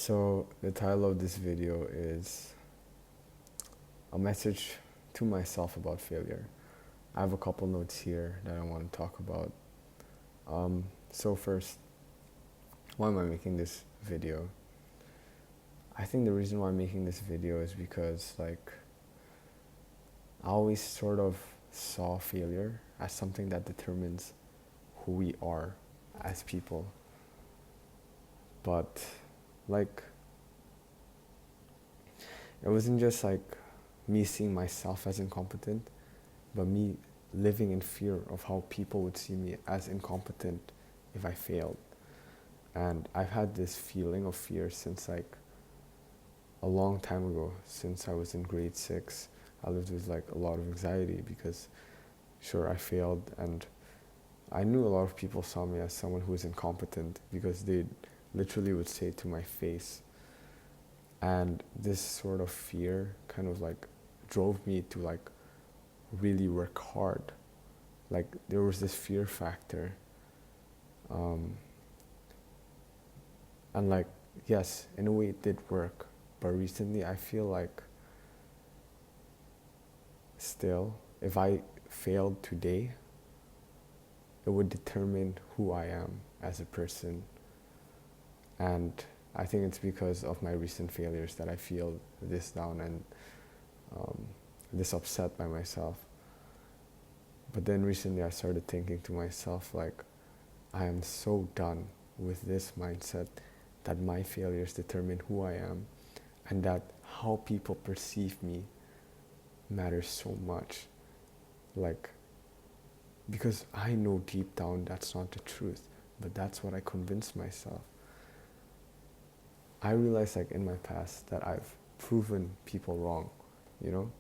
So the title of this video is a message to myself about failure. I have a couple notes here that I want to talk about. So first, why am I making this video? I think the reason why I'm making this video is because I always sort of saw failure as something that determines who we are as people. But like it wasn't just me seeing myself as incompetent, but me living in fear of how people would see me as incompetent if I failed. And I've had this feeling of fear since a long time ago, since I was in grade 6. I lived with a lot of anxiety because sure, I failed, and I knew a lot of people saw me as someone who was incompetent because they literally would say it to my face. And this sort of fear kind of drove me to really work hard. There was this fear factor. And yes, in a way it did work. But recently I feel still, if I failed today, it would determine who I am as a person. And I think it's because of my recent failures that I feel this down and this upset by myself. But then recently I started thinking to myself I am so done with this mindset that my failures determine who I am, and that how people perceive me matters so much. Because I know deep down that's not the truth, but that's what I convinced myself. I realized in my past that I've proven people wrong, you know?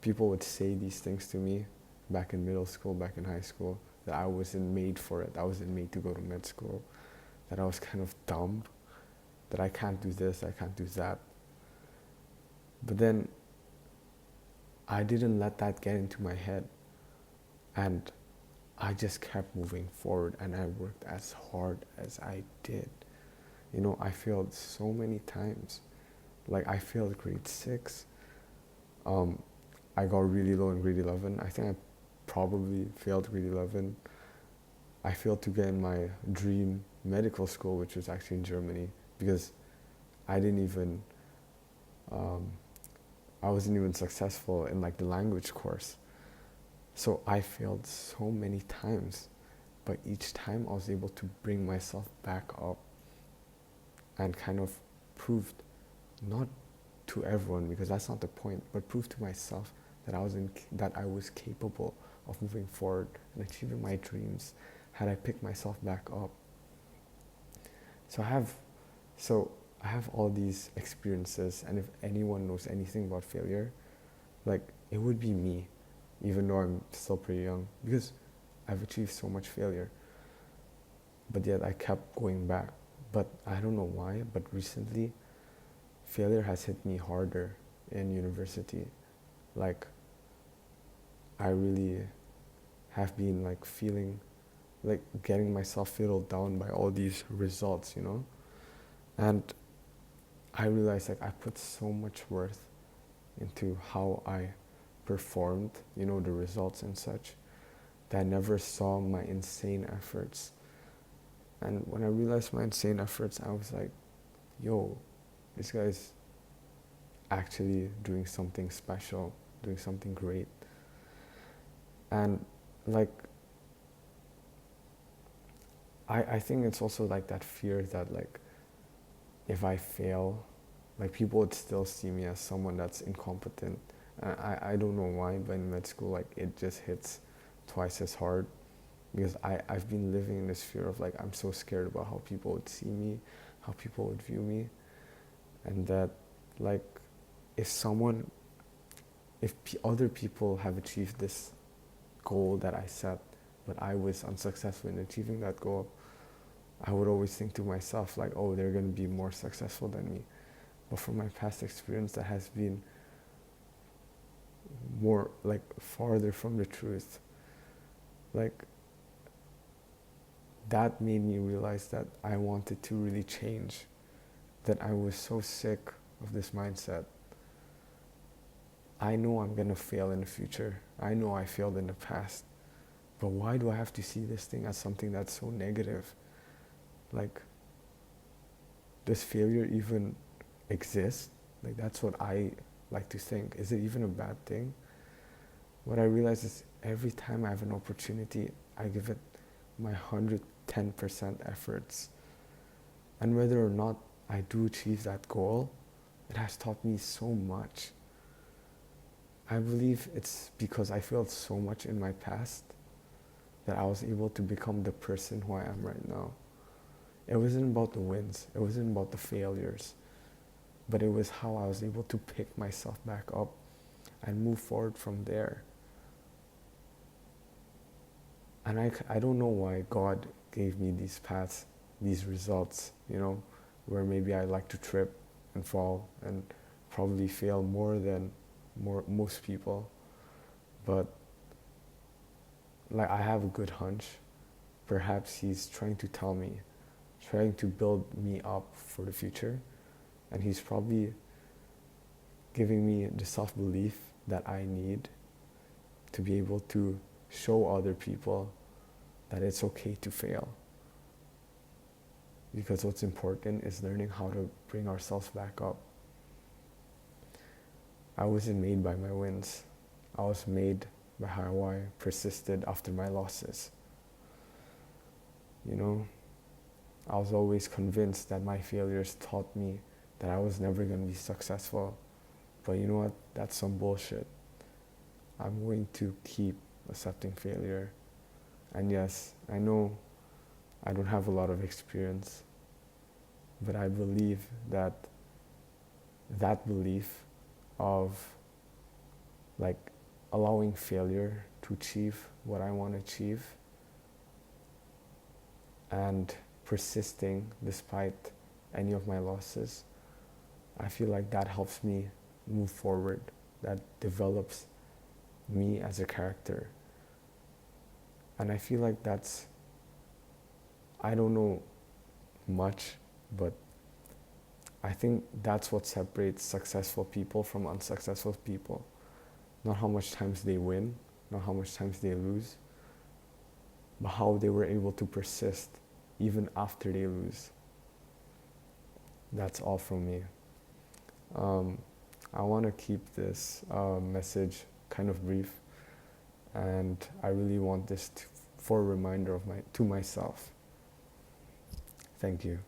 People would say these things to me back in middle school, back in high school, that I wasn't made for it. I wasn't made to go to med school, that I was kind of dumb, that I can't do this, I can't do that. But then I didn't let that get into my head, and I just kept moving forward, and I worked as hard as I did. I failed so many times. I failed grade 6. I got really low in grade 11. I think I probably failed grade 11. I failed to get in my dream medical school, which was actually in Germany, because I didn't even, I wasn't even successful in the language course. So I failed so many times, but each time I was able to bring myself back up and kind of proved, not to everyone because that's not the point, but proved to myself that I was capable of moving forward and achieving my dreams had I picked myself back up. So I have all these experiences, and if anyone knows anything about failure, it would be me, even though I'm still pretty young, because I've achieved so much failure. But yet I kept going back. But I don't know why, but recently failure has hit me harder in university. I really have been feeling getting myself fiddled down by all these results, And I realized I put so much worth into how I performed, the results and such, that I never saw my insane efforts. And when I realized my insane efforts, I was like, yo, this guy's actually doing something special, doing something great. And I think it's also that fear that if I fail, people would still see me as someone that's incompetent. I don't know why, but in med school it just hits twice as hard, because I've been living in this fear of I'm so scared about how people would see me, how people would view me, and that if other people have achieved this goal that I set, but I was unsuccessful in achieving that goal, I would always think to myself oh, they're going to be more successful than me. But from my past experience, that has been more farther from the truth. That made me realize that I wanted to really change, that I was so sick of this mindset. I know I'm gonna fail in the future. I know I failed in the past. But why do I have to see this thing as something that's so negative? Like, does failure even exist? Like, that's what I like to think. Is it even a bad thing? What I realize is every time I have an opportunity, I give it my 110% efforts. And whether or not I do achieve that goal, it has taught me so much. I believe it's because I failed so much in my past that I was able to become the person who I am right now. It wasn't about the wins, it wasn't about the failures, but it was how I was able to pick myself back up and move forward from there. And I don't know why God gave me these paths, these results, where maybe I like to trip and fall and probably fail more than most people. But like, I have a good hunch. Perhaps he's trying to tell me, trying to build me up for the future. And he's probably giving me the self-belief that I need to be able to show other people that it's okay to fail. Because what's important is learning how to bring ourselves back up. I wasn't made by my wins. I was made by how I persisted after my losses. I was always convinced that my failures taught me that I was never going to be successful. But you know what? That's some bullshit. I'm going to keep accepting failure. And yes, I know I don't have a lot of experience, but I believe that belief of like allowing failure to achieve what I want to achieve and persisting despite any of my losses, I feel like that helps me move forward, that develops me as a character. And I feel like I don't know much, but I think that's what separates successful people from unsuccessful people. Not how much times they win, not how much times they lose, but how they were able to persist even after they lose. That's all from me. I want to keep this message kind of brief, and I really want this for a reminder to myself. Thank you.